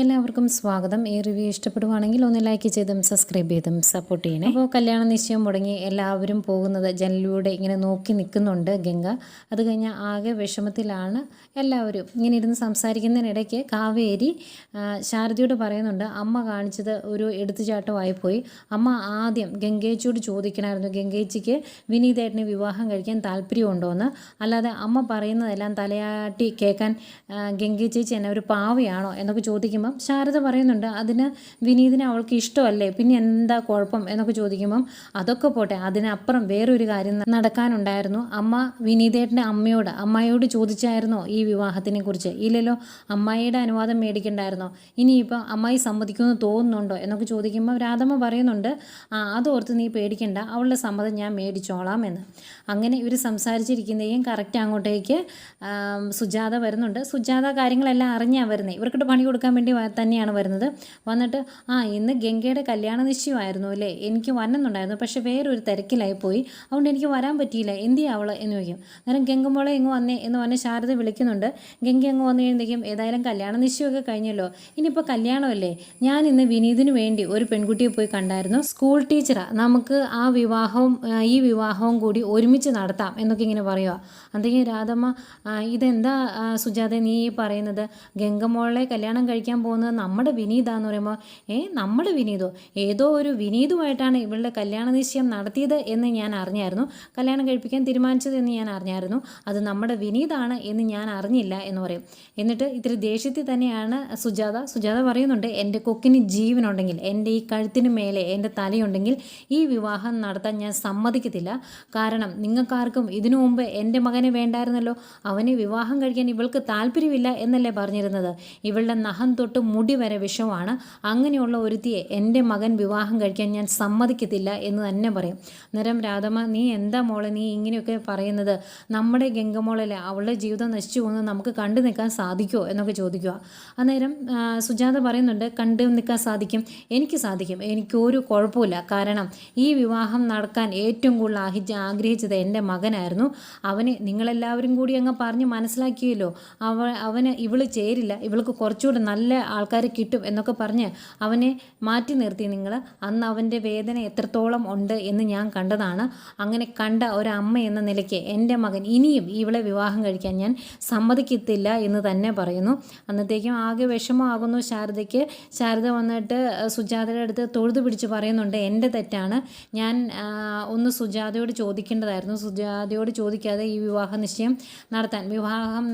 എല്ലാവർക്കും സ്വാഗതം. ഈ റിവ്യൂ ഇഷ്ടപ്പെടുവാണെങ്കിൽ ഒന്ന് ലൈക്ക് ചെയ്തും സബ്സ്ക്രൈബ് ചെയ്തും സപ്പോർട്ട് ചെയ്യണേ. അപ്പോൾ കല്യാണ നിശ്ചയം മുടങ്ങി എല്ലാവരും പോകുന്നത് ജനലിലൂടെ ഇങ്ങനെ നോക്കി നിൽക്കുന്നുണ്ട് ഗംഗ. അത് കഴിഞ്ഞാൽ ആകെ വിഷമത്തിലാണ് എല്ലാവരും. ഇങ്ങനെ ഇരുന്ന് സംസാരിക്കുന്നതിനിടയ്ക്ക് കാവേരി ശാരദയോട് പറയുന്നുണ്ട്, അമ്മ കാണിച്ചത് ഒരു എടുത്തുചാട്ടമായിപ്പോയി. അമ്മ ആദ്യം ഗംഗേച്ചിയോട് ചോദിക്കണമായിരുന്നു, ഗംഗേച്ചിക്ക് വിനീതേട്ടനെ വിവാഹം കഴിക്കാൻ താല്പര്യമുണ്ടോ എന്ന്. അല്ലാതെ അമ്മ പറയുന്നതെല്ലാം തലയാട്ടി കേൾക്കാൻ ഗംഗേച്ചേച്ചി എന്നെ ഒരു പാവയാണോ എന്നൊക്കെ ചോദിക്കുമ്പം ശാരദ പറയുന്നുണ്ട്, അതിന് വിനീതിനെ അവൾക്ക് ഇഷ്ടമല്ലേ, പിന്നെ എന്താ കുഴപ്പം എന്നൊക്കെ ചോദിക്കുമ്പം അതൊക്കെ പോട്ടെ, അതിനപ്പുറം വേറൊരു കാര്യം നടക്കാനുണ്ടായിരുന്നു. അമ്മ വിനീതേട്ടൻ്റെ അമ്മായിയോട് ചോദിച്ചായിരുന്നോ ഈ വിവാഹത്തിനെ കുറിച്ച്? ഇല്ലല്ലോ. അമ്മായിയുടെ അനുവാദം മേടിക്കണ്ടായിരുന്നോ? ഇനിയിപ്പോൾ അമ്മായി സമ്മതിക്കുമെന്ന് തോന്നുന്നുണ്ടോ എന്നൊക്കെ ചോദിക്കുമ്പോൾ രാധമ്മ പറയുന്നുണ്ട്, അതോർത്ത് നീ പേടിക്കണ്ട, അവളുടെ സമ്മതം ഞാൻ മേടിച്ചോളാം എന്ന്. അങ്ങനെ ഇവർ സംസാരിച്ചിരിക്കുന്നതെയും കറക്റ്റ് അങ്ങോട്ടേക്ക് സുജാത വരുന്നുണ്ട്. സുജാത കാര്യങ്ങളെല്ലാം അറിഞ്ഞാണ് വരുന്നത്. ഇവർക്കിട്ട് പണി കൊടുക്കാൻ വേണ്ടി തന്നെയാണ് വരുന്നത്. വന്നിട്ട് ഇന്ന് ഗംഗയുടെ കല്യാണ നിശ്ചയമായിരുന്നു അല്ലേ, എനിക്ക് വന്നുണ്ടായിരുന്നു, പക്ഷേ വേറൊരു തിരക്കിലായിപ്പോയി, അതുകൊണ്ട് എനിക്ക് വരാൻ പറ്റിയില്ല, എന്തിയാ അവൾ എന്ന് ചോദിക്കും. അന്നേരം ഗംഗമോളെ ഇങ്ങ് വന്നേ എന്ന് പറഞ്ഞ് ശാരദ വിളിക്കുന്നുണ്ട്. ഗംഗ അങ്ങ് വന്നു കഴിയുമ്പോഴേക്കും ഏതായാലും കല്യാണ നിശ്ചയമൊക്കെ കഴിഞ്ഞല്ലോ, ഇനിയിപ്പോൾ കല്യാണമല്ലേ. ഞാൻ ഇന്ന് വിനീതിന് വേണ്ടി ഒരു പെൺകുട്ടിയെ പോയി കണ്ടായിരുന്നു, സ്കൂൾ ടീച്ചറാണ്, നമുക്ക് ഈ വിവാഹവും കൂടി ഒരുമിച്ച് നടത്താം എന്നൊക്കെ ഇങ്ങനെ പറയുക. എന്തെങ്കിലും രാധമ്മ, ഇതെന്താ സുജാത നീ പറയുന്നത്? ഗംഗമോളെ കല്യാണം കഴിക്കാൻ പോകുന്നത് നമ്മുടെ വിനീതാന്ന് പറയുമ്പോൾ, നമ്മുടെ വിനീതോ? ഏതോ ഒരു വിനീതുമായിട്ടാണ് ഇവളുടെ കല്യാണ നിശ്ചയം നടത്തിയത് എന്ന് ഞാൻ അറിഞ്ഞായിരുന്നു, കല്യാണം കഴിപ്പിക്കാൻ തീരുമാനിച്ചത് എന്ന് ഞാൻ അറിഞ്ഞായിരുന്നു, അത് നമ്മുടെ വിനീതാണ് എന്ന് ഞാൻ അറിഞ്ഞില്ല എന്ന് പറയും. എന്നിട്ട് ഇത്തിരി ദേഷ്യത്തിൽ തന്നെയാണ് സുജാത പറയുന്നുണ്ട്, എൻ്റെ കൊക്കിന് ജീവനുണ്ടെങ്കിൽ, എൻ്റെ ഈ കഴുത്തിന് മേലെ എൻ്റെ തലയുണ്ടെങ്കിൽ ഈ വിവാഹം നടത്താൻ ഞാൻ സമ്മതിക്കത്തില്ല. കാരണം നിങ്ങൾക്കാർക്കും ഇതിനു മുമ്പ് എൻ്റെ മകനെ വേണ്ടായിരുന്നല്ലോ, അവനെ വിവാഹം കഴിക്കാൻ ഇവൾക്ക് താല്പര്യമില്ല എന്നല്ലേ പറഞ്ഞിരുന്നത്. ഇവളുടെ നഖം തൊട്ട് മുടി വരെ വിഷമാണ്, അങ്ങനെയുള്ള ഒരുത്തിയെ എൻ്റെ മകൻ വിവാഹം കഴിക്കാൻ ഞാൻ സമ്മതിക്കത്തില്ല എന്ന് തന്നെ പറയും. അന്നേരം രാധമ്മ, നീ എന്താ മോളെ നീ ഇങ്ങനെയൊക്കെ പറയുന്നത്? നമ്മുടെ ഗംഗമോളല്ലേ, അവളുടെ ജീവിതം നശിച്ചു പോകുന്നത് നമുക്ക് കണ്ടു നിൽക്കാൻ സാധിക്കുമോ എന്നൊക്കെ ചോദിക്കുക. അന്നേരം സുജാത പറയുന്നുണ്ട്, കണ്ടു നിൽക്കാൻ സാധിക്കും, എനിക്ക് സാധിക്കും, എനിക്കൊരു കുഴപ്പമില്ല. കാരണം ഈ വിവാഹം നടക്കാൻ ഏറ്റവും കൂടുതൽ ആഗ്രഹിച്ചത് എൻ്റെ മകനായിരുന്നു. അവന് നിങ്ങളെല്ലാവരും കൂടി അങ്ങ് പറഞ്ഞ് മനസ്സിലാക്കിയല്ലോ, അവന് ഇവള് ചേരില്ല, ഇവൾക്ക് കുറച്ചുകൂടെ നല്ല ആൾക്കാർ കിട്ടും എന്നൊക്കെ പറഞ്ഞ് അവനെ മാറ്റി നിർത്തി നിങ്ങൾ. അന്ന് അവൻ്റെ വേദന എത്രത്തോളം ഉണ്ട് എന്ന് ഞാൻ കണ്ടതാണ്. അങ്ങനെ കണ്ട ഒരമ്മ എന്ന നിലയ്ക്ക് എൻ്റെ മകൻ ഇനിയും ഇവളെ വിവാഹം കഴിക്കാൻ ഞാൻ സമ്മതിക്കത്തില്ല എന്ന് തന്നെ പറയുന്നു. അന്നത്തേക്കും ആകെ വിഷമമാകുന്നു ശാരദയ്ക്ക്. ശാരദ വന്നിട്ട് സുജാതയുടെ അടുത്ത് തൊഴുതു പിടിച്ച് പറയുന്നുണ്ട്, എൻ്റെ തെറ്റാണ്, ഞാൻ ഒന്ന് സുജാതയോട് ചോദിക്കേണ്ടതായിരുന്നു, സുജാതയോട് ചോദിക്കാതെ ഈ വിവാഹം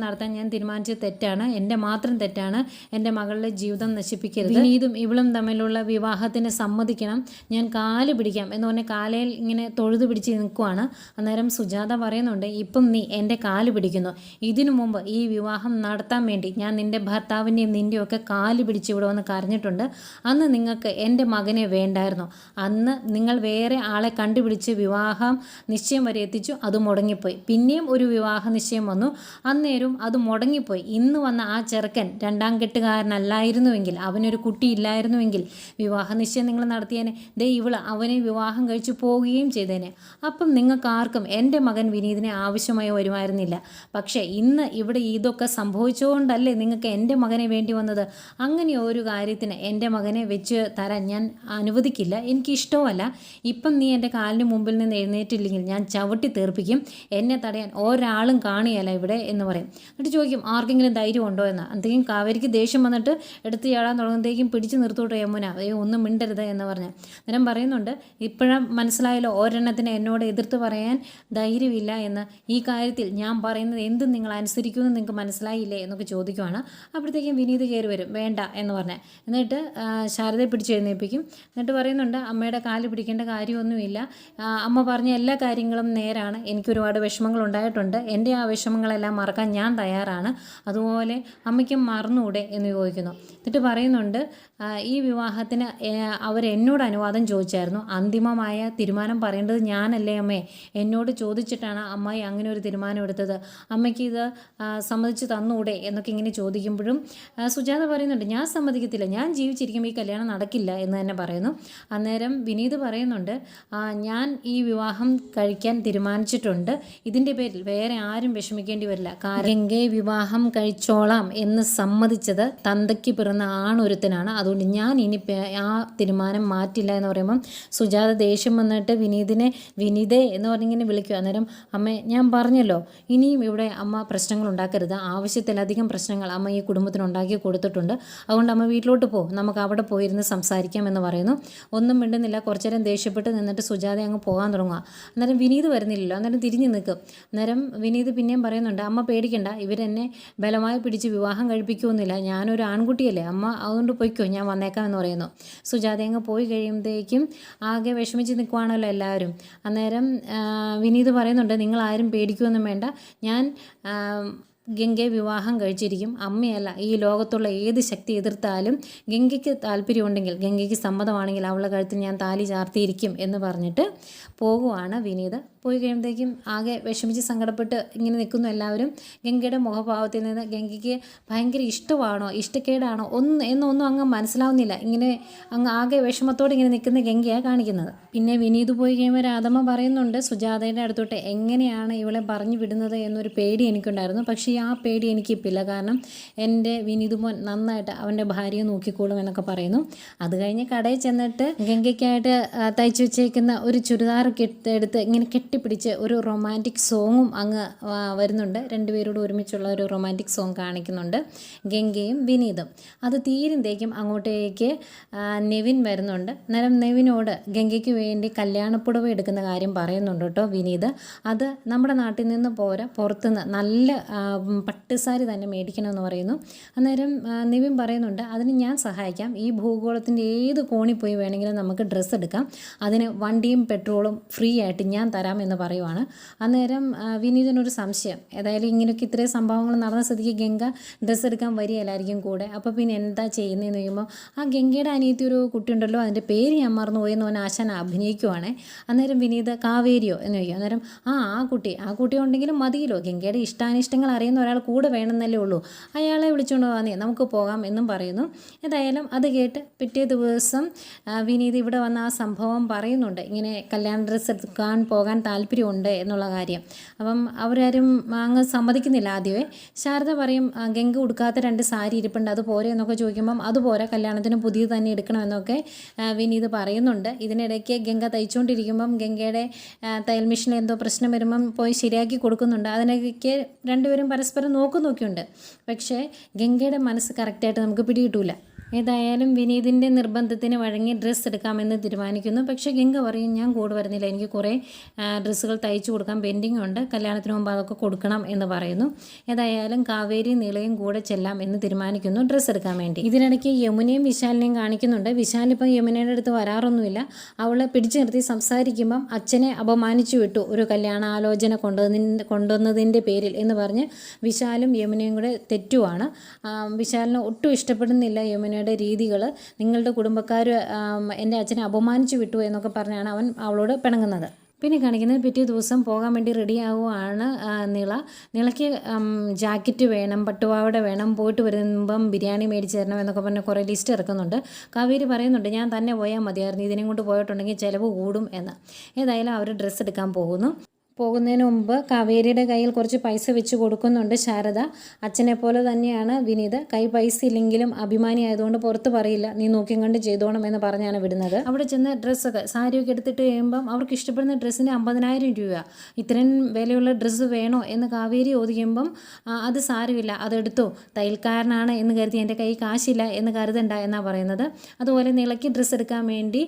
നടത്താൻ ഞാൻ തീരുമാനിച്ചത് തെറ്റാണ്, എൻ്റെ മാത്രം തെറ്റാണ്, എൻ്റെ മകളുടെ ജീവിതം നശിപ്പിക്കരുത്, വിനീതും ഇവളും തമ്മിലുള്ള വിവാഹത്തിന് സമ്മതിക്കണം, ഞാൻ കാല് പിടിക്കാം എന്ന് പറഞ്ഞ കാലയിൽ ഇങ്ങനെ തൊഴുതു പിടിച്ച് നിൽക്കുവാണ്. അന്നേരം സുജാത പറയുന്നുണ്ട്, ഇപ്പം നീ എൻ്റെ കാല് പിടിക്കുന്നു, ഇതിനു മുമ്പ് ഈ വിവാഹം നടത്താൻ വേണ്ടി ഞാൻ നിൻ്റെ ഭർത്താവിൻ്റെയും നിൻ്റെയും ഒക്കെ കാല് പിടിച്ച് ഇവിടെ വന്ന് കരഞ്ഞിട്ടുണ്ട്. അന്ന് നിങ്ങൾക്ക് എൻ്റെ മകനെ വേണ്ടായിരുന്നു, അന്ന് നിങ്ങൾ വേറെ ആളെ കണ്ടുപിടിച്ച് വിവാഹം നിശ്ചയം വരെ എത്തിച്ചു, അത് മുടങ്ങിപ്പോയി. പിന്നെയും ഒരു വിവാഹ നിശ്ചയം വന്നു, അന്നേരം അത് മുടങ്ങിപ്പോയി. ഇന്ന് വന്ന ആ ചെറുക്കൻ രണ്ടാം കെട്ടുകാരനല്ലായിരുന്നുവെങ്കിൽ, അവനൊരു കുട്ടി ഇല്ലായിരുന്നുവെങ്കിൽ വിവാഹ നിശ്ചയം നിങ്ങൾ നടത്തിയേനെ. അവനെ വിവാഹം കഴിച്ചു പോവുകയും ചെയ്തേനെ. അപ്പം നിങ്ങൾക്ക് ആർക്കും എൻ്റെ മകൻ വിനീതിനെ ആവശ്യമായി വരുമായിരുന്നില്ല. പക്ഷേ ഇന്ന് ഇവിടെ ഇതൊക്കെ സംഭവിച്ചുകൊണ്ടല്ലേ നിങ്ങൾക്ക് എൻ്റെ മകനെ വേണ്ടി വന്നത്. അങ്ങനെ ഒരു കാര്യത്തിന് എൻ്റെ മകനെ വെച്ച് തരാൻ ഞാൻ അനുവദിക്കില്ല, എനിക്കിഷ്ടവുമല്ല. ഇപ്പം നീ എൻ്റെ കാലിന് മുമ്പിൽ നിന്ന് എഴുന്നേറ്റില്ലെങ്കിൽ ഞാൻ ചവിട്ടി തീർപ്പിക്കും, എന്നെ തടയാൻ ഒരാളും കാണുകയല്ല ഇവിടെ എന്ന് പറയും. എന്നിട്ട് ചോദിക്കും, ആർക്കെങ്കിലും ധൈര്യം ഉണ്ടോ എന്ന്. എന്തെങ്കിലും കാവേരിക്ക് ദേഷ്യം വന്നിട്ട് എടുത്ത് ചാടാൻ തുടങ്ങുമ്പോഴത്തേക്കും പിടിച്ച് നിർത്തോട്ടെ യമുന, ഒന്നും മിണ്ടരുത് എന്ന് പറഞ്ഞ്. അന്നേരം പറയുന്നുണ്ട്, ഇപ്പോഴും മനസ്സിലായല്ലോ ഒരെണ്ണത്തിന് എന്നോട് എതിർത്ത് പറയാൻ ധൈര്യമില്ല എന്ന്. ഈ കാര്യത്തിൽ ഞാൻ പറയുന്നത് എന്തും നിങ്ങൾ അനുസരിക്കുമെന്ന് നിങ്ങൾക്ക് മനസ്സിലായില്ലേ എന്നൊക്കെ ചോദിക്കുവാണ്. അപ്പോഴത്തേക്കും വിനീത് കയറി വരും, വേണ്ട എന്ന് പറഞ്ഞ്. എന്നിട്ട് ശാരദയെ പിടിച്ചെഴുന്നേൽപ്പിക്കും. എന്നിട്ട് പറയുന്നുണ്ട്, അമ്മയുടെ കാല് പിടിക്കേണ്ട കാര്യമൊന്നുമില്ല, അമ്മ പറഞ്ഞ എല്ലാ കാര്യങ്ങളും നേരാണ്, എനിക്കൊരുപാട് വിഷമങ്ങൾ ഉണ്ടായിട്ടുണ്ട്, എൻ്റെ ആ വിഷമങ്ങളെല്ലാം മറക്കാൻ ഞാൻ തയ്യാറാണ്, അതുപോലെ അമ്മയ്ക്കും മറന്നുകൂടെ എന്ന് ചോദിക്കുന്നു. എന്നിട്ട് പറയുന്നുണ്ട്, ഈ വിവാഹത്തിന് അവരെന്നോട് അനുവാദം ചോദിച്ചായിരുന്നു, അന്തിമമായ തീരുമാനം പറയേണ്ടത് ഞാനല്ലേ അമ്മേ, എന്നോട് ചോദിച്ചിട്ടാണ് അമ്മായി അങ്ങനെ ഒരു തീരുമാനം എടുത്തത്, അമ്മയ്ക്ക് ഇത് സമ്മതിച്ച് തന്നുകൂടെ എന്നൊക്കെ ഇങ്ങനെ ചോദിക്കുമ്പോഴും സുജാത പറയുന്നുണ്ട്, ഞാൻ സമ്മതിക്കത്തില്ല, ഞാൻ ജീവിച്ചിരിക്കുമ്പോൾ ഈ കല്യാണം നടക്കില്ല എന്ന് തന്നെ പറയുന്നു. അന്നേരം വിനീത് പറയുന്നുണ്ട്, ഞാൻ ഈ വിവാഹം കഴിക്കാൻ തീരുമാനിച്ചിട്ടുണ്ട്, ഇതിൻ്റെ പേരിൽ വേറെ ആരും വിഷമിക്കേണ്ടി വരില്ല, കാരണം വിവാഹം കഴിച്ചോളാം എന്ന് സമ്മതിച്ചത് തന്ത്രി തന്തയ്ക്ക് പിറന്ന ആണൊരുത്തനാണ്, അതുകൊണ്ട് ഞാൻ ഇനി ആ തീരുമാനം മാറ്റില്ല എന്ന് പറയുമ്പം സുജാത ദേഷ്യം വന്നിട്ട് വിനീതേ എന്ന് പറഞ്ഞിങ്ങനെ വിളിക്കുക. അന്നേരം അമ്മേ, ഞാൻ പറഞ്ഞല്ലോ ഇനിയും ഇവിടെ അമ്മ പ്രശ്നങ്ങൾ ഉണ്ടാക്കരുത്, ആവശ്യത്തിലധികം പ്രശ്നങ്ങൾ അമ്മ ഈ കുടുംബത്തിന് ഉണ്ടാക്കി കൊടുത്തിട്ടുണ്ട്, അതുകൊണ്ട് അമ്മ വീട്ടിലോട്ട് നമുക്ക് അവിടെ പോയിരുന്ന് സംസാരിക്കാം എന്ന് പറയുന്നു. ഒന്നും മിണ്ടുന്നില്ല. കുറച്ചു നേരം ദേഷ്യപ്പെട്ട് നിന്നിട്ട് സുജാത അങ്ങ് പോകാൻ തുടങ്ങുക. അന്നേരം വിനീത് വരുന്നില്ലല്ലോ, അന്നേരം തിരിഞ്ഞ് നിൽക്കും. അന്നേരം വിനീത് പിന്നെയും പറയുന്നുണ്ട്, അമ്മ പേടിക്കണ്ട, ഇവരെന്നെ ബലമായി പിടിച്ച് വിവാഹം കഴിപ്പിക്കുമെന്നില്ല, ഞാനൊരു ആൺകുട്ടിയല്ലേ അമ്മ, അതുകൊണ്ട് പൊയ്ക്കോ, ഞാൻ വന്നേക്കാം എന്ന് പറയുന്നു. സുജാത അങ്ങ് പോയി കഴിയുമ്പോഴേക്കും ആകെ വിഷമിച്ച് നിൽക്കുവാണല്ലോ എല്ലാവരും. അന്നേരം വിനീത് പറയുന്നുണ്ട്, നിങ്ങളാരും പേടിക്കുമൊന്നും വേണ്ട, ഞാൻ ഗംഗയെ വിവാഹം കഴിച്ചിരിക്കും, അമ്മയല്ല ഈ ലോകത്തുള്ള ഏത് ശക്തി എതിർത്താലും ഗംഗയ്ക്ക് താല്പര്യമുണ്ടെങ്കിൽ, ഗംഗയ്ക്ക് സമ്മതമാണെങ്കിൽ അവളുടെ കഴുത്തിൽ ഞാൻ താലി ചാർത്തിയിരിക്കും എന്ന് പറഞ്ഞിട്ട് പോകുവാണ് വിനീത്. പോയി കഴിയുമ്പോഴത്തേക്കും ആകെ വിഷമിച്ച് സങ്കടപ്പെട്ട് ഇങ്ങനെ നിൽക്കുന്നു എല്ലാവരും. ഗംഗയുടെ മുഖഭാവത്തിൽ നിന്ന് ഗംഗയ്ക്ക് ഭയങ്കര ഇഷ്ടമാണോ ഇഷ്ടക്കേടാണോ എന്നൊന്നും അങ്ങ് മനസ്സിലാവുന്നില്ല. ഇങ്ങനെ അങ്ങ് ആകെ വിഷമത്തോടെ ഇങ്ങനെ നിൽക്കുന്ന ഗംഗയാണ് കാണിക്കുന്നത്. പിന്നെ വിനീത് പോയി കഴിയുമ്പോൾ രാധമ്മ പറയുന്നുണ്ട് സുജാതയുടെ അടുത്തോട്ട് എങ്ങനെയാണ് ഇവളെ പറഞ്ഞു വിടുന്നത് എന്നൊരു പേടി എനിക്കുണ്ടായിരുന്നു, പക്ഷേ ആ പേടി എനിക്കിപ്പില്ല, കാരണം എൻ്റെ വിനീത് മോൻ നന്നായിട്ട് അവൻ്റെ ഭാര്യയെ നോക്കിക്കോളും എന്നൊക്കെ പറയുന്നു. അത് കഴിഞ്ഞ് കടയിൽ ചെന്നിട്ട് ഗംഗയ്ക്കായിട്ട് തയ്ച്ചു വെച്ചേക്കുന്ന ഒരു ചുരിദാർ എടുത്ത് ഇങ്ങനെ കെട്ടിപ്പിടിച്ച് ഒരു റൊമാൻറ്റിക് സോങ്ങും അങ്ങ് വരുന്നുണ്ട്. രണ്ടുപേരോട് ഒരുമിച്ചുള്ള ഒരു റൊമാൻറ്റിക് സോങ് കാണിക്കുന്നുണ്ട് ഗംഗയും വിനീതും. അത് തീരുമ്പോഴേക്കും അങ്ങോട്ടേക്ക് നെവിൻ വരുന്നുണ്ട്. അന്നേരം നെവിനോട് ഗംഗയ്ക്ക് വേണ്ടി കല്യാണപ്പുടവ എടുക്കുന്ന കാര്യം പറയുന്നുണ്ട് കേട്ടോ വിനീത്. അത് നമ്മുടെ നാട്ടിൽ നിന്ന് പോരാ, പുറത്തുനിന്ന് നല്ല പട്ടുസാരി തന്നെ മേടിക്കണമെന്ന് പറയുന്നു. അന്നേരം നെവിൻ പറയുന്നുണ്ട്, അതിന് ഞാൻ സഹായിക്കാം, ഈ ഭൂഗോളത്തിൻ്റെ ഏത് കോണിൽ പോയി വേണമെങ്കിലും നമുക്ക് ഡ്രസ്സ് എടുക്കാം, അതിന് വണ്ടിയും പെട്രോളും ഫ്രീ ആയിട്ട് ഞാൻ തരാം എന്ന് പറയുവാണ്. അന്നേരം വിനീതിനൊരു സംശയം, ഏതായാലും ഇങ്ങനെയൊക്കെ ഇത്രയും സംഭവങ്ങൾ നടന്ന സ്ഥിതിക്ക് ഗംഗ ഡ്രസ്സ് എടുക്കാൻ വരികയല്ലായിരിക്കും കൂടെ, അപ്പോൾ പിന്നെ എന്താ ചെയ്യുന്നതെന്ന് ചോദിക്കുമ്പോൾ ആ ഗംഗയുടെ അനിയത്തി ഒരു കുട്ടിയുണ്ടല്ലോ, അതിൻ്റെ പേര് ഞാൻ മറന്നുപോയി എന്ന് പറഞ്ഞാൽ ആശാൻ അഭിനയിക്കുവാണേ. അന്നേരം വിനീത് കാവേരിയോ എന്ന് ചോദിക്കും. അന്നേരം ആ കുട്ടി ഉണ്ടെങ്കിലും മതിയല്ലോ, ഗംഗയുടെ ഇഷ്ടാനിഷ്ടങ്ങൾ അറിയുന്ന ഒരാൾ കൂടെ വേണമെന്നല്ലേ ഉള്ളൂ, അയാളെ വിളിച്ചുകൊണ്ട് വന്നേ നമുക്ക് പോകാം എന്നും പറയുന്നു. ഏതായാലും അത് കേട്ട് പിറ്റേ ദിവസം വിനീത് ഇവിടെ വന്ന ആ സംഭവം പറയുന്നുണ്ട്, ഇങ്ങനെ കല്യാണ ഡ്രസ്സ് എടുക്കാൻ പോകാൻ താല്പര്യമുണ്ട് എന്നുള്ള കാര്യം. അപ്പം അവരാരും അങ്ങ് സമ്മതിക്കുന്നില്ല. ആദ്യമേ ശാരദ പറയും, ഗംഗ ഉടുക്കാത്ത 2 സാരി ഇരിപ്പുണ്ട്, അത് പോരെ എന്നൊക്കെ ചോദിക്കുമ്പം അതുപോലെ കല്യാണത്തിന് പുതിയത് തന്നെ എടുക്കണമെന്നൊക്കെ വിനീത് പറയുന്നുണ്ട്. ഇതിനിടയ്ക്ക് ഗംഗ തയ്ച്ചുകൊണ്ടിരിക്കുമ്പം ഗംഗയുടെ തയ്യൽ മെഷീനിൽ എന്തോ പ്രശ്നം വരുമ്പം പോയി ശരിയാക്കി കൊടുക്കുന്നുണ്ട്. അതിനൊക്കെ രണ്ടുപേരും പരസ്പരം നോക്കുന്നുണ്ട്. പക്ഷേ ഗംഗയുടെ മനസ്സ് കറക്റ്റായിട്ട് നമുക്ക് പിടികിട്ടൂല. ഏതായാലും വിനീതിൻ്റെ നിർബന്ധത്തിന് വഴങ്ങി ഡ്രസ്സ് എടുക്കാമെന്ന് തീരുമാനിക്കുന്നു. പക്ഷേ ഗംഗ പറയും, ഞാൻ കൂടെ വരുന്നില്ല, എനിക്ക് കുറേ ഡ്രസ്സുകൾ തയ്ച്ചു കൊടുക്കാൻ പെൻഡിങ് ഉണ്ട്, കല്യാണത്തിന് മുമ്പ് അതൊക്കെ കൊടുക്കണം എന്ന് പറയുന്നു. ഏതായാലും കാവേരി നീളയും കൂടെ ചെല്ലാം എന്ന് തീരുമാനിക്കുന്നു ഡ്രസ്സ് എടുക്കാൻ വേണ്ടി. ഇതിനിടയ്ക്ക് യമുനയും വിശാലിനെയും കാണിക്കുന്നുണ്ട്. വിശാലിപ്പം യമുനയുടെ അടുത്ത് വരാറൊന്നുമില്ല. അവളെ പിടിച്ചു നിർത്തി സംസാരിക്കുമ്പം അച്ഛനെ അപമാനിച്ചു വിട്ടു ഒരു കല്യാണാലോചന കൊണ്ടുവന്നതിൻ്റെ പേരിൽ എന്ന് പറഞ്ഞ് വിശാലും യമുനയും കൂടെ തെറ്റുവാണ്. വിശാലിന് ഒട്ടും ഇഷ്ടപ്പെടുന്നില്ല യമുന രീതികൾ. നിങ്ങളുടെ കുടുംബക്കാർ എൻ്റെ അച്ഛനെ അപമാനിച്ചു വിട്ടു എന്നൊക്കെ പറഞ്ഞാണ് അവൻ അവളോട് പിണങ്ങുന്നത്. പിന്നെ കാണിക്കുന്നത് പിറ്റേ ദിവസം പോകാൻ വേണ്ടി റെഡിയാവുകയാണ് നിളയ്ക്ക് ജാക്കറ്റ് വേണം, പട്ടുപാവാട വേണം, പോയിട്ട് വരുമ്പം ബിരിയാണി മേടിച്ച് തരണം എന്നൊക്കെ പറഞ്ഞ് കുറേ ലിസ്റ്റ് ഇറക്കുന്നുണ്ട്. കാവേരി പറയുന്നുണ്ട്, ഞാൻ തന്നെ പോയാൽ മതിയായിരുന്നു, ഇതിനെ കൊണ്ട് പോയിട്ടുണ്ടെങ്കിൽ ചിലവ് കൂടും എന്ന്. ഏതായാലും അവർ ഡ്രസ്സ് എടുക്കാൻ പോകുന്നതിന് മുമ്പ് കാവേരിയുടെ കയ്യിൽ കുറച്ച് പൈസ വെച്ച് കൊടുക്കുന്നുണ്ട് ശാരദ. അച്ഛനെ പോലെ തന്നെയാണ് വിനീത്, കൈ പൈസ ഇല്ലെങ്കിലും അഭിമാനി ആയതുകൊണ്ട് പുറത്ത് പറയില്ല, നീ നോക്കിയും കണ്ട് ചെയ്തോണം എന്ന് പറഞ്ഞാണ് വിടുന്നത്. അവിടെ ചെന്ന് ഡ്രസ്സൊക്കെ സാരിയൊക്കെ എടുത്തിട്ട് കഴിയുമ്പം അവർക്ക് ഇഷ്ടപ്പെടുന്ന ഡ്രസ്സിന് 50,000 രൂപ, ഇത്രയും വിലയുള്ള ഡ്രസ്സ് വേണോ എന്ന് കാവേരി ചോദിക്കുമ്പം അത് സാരമില്ല, അതെടുത്തോ, തയ്യൽക്കാരനാണ് എന്ന് കരുതി എൻ്റെ കൈ കാശില്ല എന്ന് കരുതണ്ട എന്നാണ് പറയുന്നത്. അതുപോലെ നിളയ്ക്ക് ഡ്രസ്സ് എടുക്കാൻ വേണ്ടി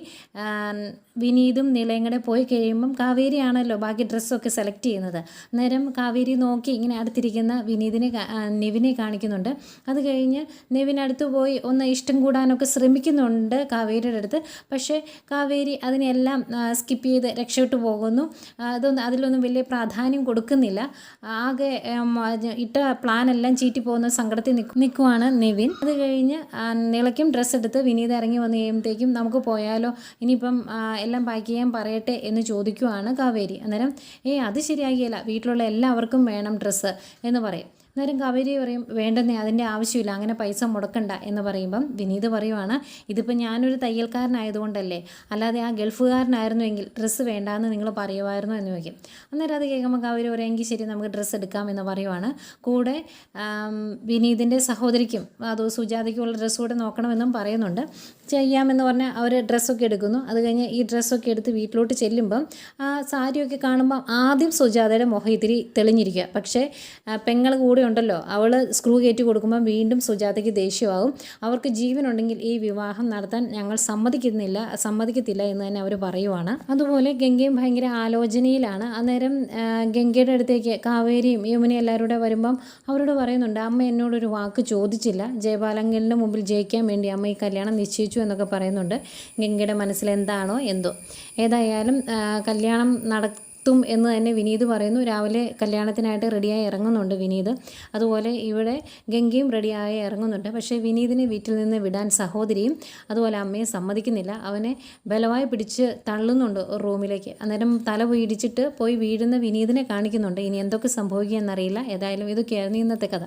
വിനീതും നിളയും കൂടെ പോയി കഴിയുമ്പം കാവേരിയാണല്ലോ ബാക്കി ഡ്രസ്സൊക്കെ സെലക്ട് ചെയ്യുന്നത്. അന്നേരം കാവേരി നോക്കി ഇങ്ങനെ അടുത്തിരിക്കുന്ന നെവിനെ കാണിക്കുന്നുണ്ട്. അത് കഴിഞ്ഞ് നെവിനടുത്ത് പോയി ഒന്ന് ഇഷ്ടം കൂടാനൊക്കെ ശ്രമിക്കുന്നുണ്ട് കാവേരിയുടെ അടുത്ത്. പക്ഷേ കാവേരി അതിനെല്ലാം സ്കിപ്പ് ചെയ്ത് രക്ഷപ്പെട്ടു പോകുന്നു. അതിലൊന്നും വലിയ പ്രാധാന്യം കൊടുക്കുന്നില്ല. ആകെ ഇട്ട പ്ലാനെല്ലാം ചീറ്റിപ്പോകുന്ന സങ്കടത്തിൽ നിൽക്കുവാണ് നെവിൻ. അത് കഴിഞ്ഞ് നിളയ്ക്കും ഡ്രസ്സ് എടുത്ത് വിനീത് ഇറങ്ങി വന്നു കഴിയുമ്പോഴത്തേക്കും നമുക്ക് പോയാലോ, ഇനിയിപ്പം എല്ലാം പാക്ക് ചെയ്യാൻ പറയട്ടെ എന്ന് ചോദിക്കുവാണ് കാവേരി. അന്നേരം അത് ശരിയാകില്ല, വീട്ടിലുള്ള എല്ലാവർക്കും വേണം ഡ്രസ്സ് എന്ന് പറയും. അന്നേരം കാവേരി പറയും വേണ്ടെന്നേ, അതിൻ്റെ ആവശ്യമില്ല, അങ്ങനെ പൈസ മുടക്കണ്ട എന്ന് പറയുമ്പം വിനീത് പറയുവാണ്, ഇതിപ്പോൾ ഞാനൊരു തയ്യൽക്കാരനായതുകൊണ്ടല്ലേ, അല്ലാതെ ആ ഗൾഫുകാരനായിരുന്നുവെങ്കിൽ ഡ്രസ്സ് വേണ്ടാന്ന് നിങ്ങൾ പറയുമായിരുന്നു എന്ന് ചോദിക്കും. അന്നേരം അത് കേൾക്കുമ്പോൾ കാവേരി പറയുമെങ്കിൽ ശരി നമുക്ക് ഡ്രസ്സ് എടുക്കാം എന്ന് പറയുവാണ്. കൂടെ വിനീതിൻ്റെ സഹോദരിക്കും അത് സുജാതയ്ക്കുള്ള ഡ്രസ്സ് കൂടെ നോക്കണമെന്നും പറയുന്നുണ്ട്. ചെയ്യാമെന്ന് പറഞ്ഞാൽ അവർ ഡ്രസ്സൊക്കെ എടുക്കുന്നു. അത് കഴിഞ്ഞ് ഈ ഡ്രസ്സൊക്കെ എടുത്ത് വീട്ടിലോട്ട് ചെല്ലുമ്പം ആ സാരിയൊക്കെ കാണുമ്പം ആദ്യം സുജാതയുടെ മുഖം ഇത്തിരി തെളിഞ്ഞിരിക്കുക. പക്ഷേ പെങ്ങൾ കൂടെ ഉണ്ടല്ലോ, അവൾ സ്ക്രൂ കയറ്റി കൊടുക്കുമ്പം വീണ്ടും സുജാതയ്ക്ക് ദേഷ്യമാകും. അവർക്ക് ജീവനുണ്ടെങ്കിൽ ഈ വിവാഹം നടത്താൻ ഞങ്ങൾ സമ്മതിക്കത്തില്ല എന്ന് തന്നെ അവർ പറയുവാണ്. അതുപോലെ ഗംഗയും ഭയങ്കര ആലോചനയിലാണ്. അന്നേരം ഗംഗയുടെ അടുത്തേക്ക് കാവേരിയും യമുനയും എല്ലാവരും കൂടെ വരുമ്പം അവരോട് പറയുന്നുണ്ട്, അമ്മ എന്നോടൊരു വാക്ക് ചോദിച്ചില്ല, ജയപാലങ്കലിൻ്റെ മുമ്പിൽ ജയിക്കാൻ വേണ്ടി അമ്മ ഈ കല്യാണം നിശ്ചയിച്ചു എന്നൊക്കെ പറയുന്നുണ്ട്. ഗംഗയുടെ മനസ്സിൽ എന്താണോ എന്തോ, ഏതായാലും കല്യാണം നടത്തും എന്ന് തന്നെ വിനീത് പറയുന്നു. രാവിലെ കല്യാണത്തിനായിട്ട് റെഡിയായി ഇറങ്ങുന്നുണ്ട് വിനീത്. അതുപോലെ ഇവിടെ ഗംഗയും റെഡിയായി ഇറങ്ങുന്നുണ്ട്. പക്ഷേ വിനീതിനെ വീട്ടിൽ നിന്ന് വിടാൻ സഹോദരിയും അതുപോലെ അമ്മയെ സമ്മതിക്കുന്നില്ല. അവനെ ബലമായി പിടിച്ച് തള്ളുന്നുണ്ട് റൂമിലേക്ക്. അന്നേരം തല ഇടിച്ചിട്ട് പോയി വീഴുന്ന വിനീതിനെ കാണിക്കുന്നുണ്ട്. ഇനി എന്തൊക്കെ സംഭവിക്കുക എന്നറിയില്ല. ഏതായാലും ഇതൊക്കെയായിരുന്നു ഇന്നത്തെ കഥ.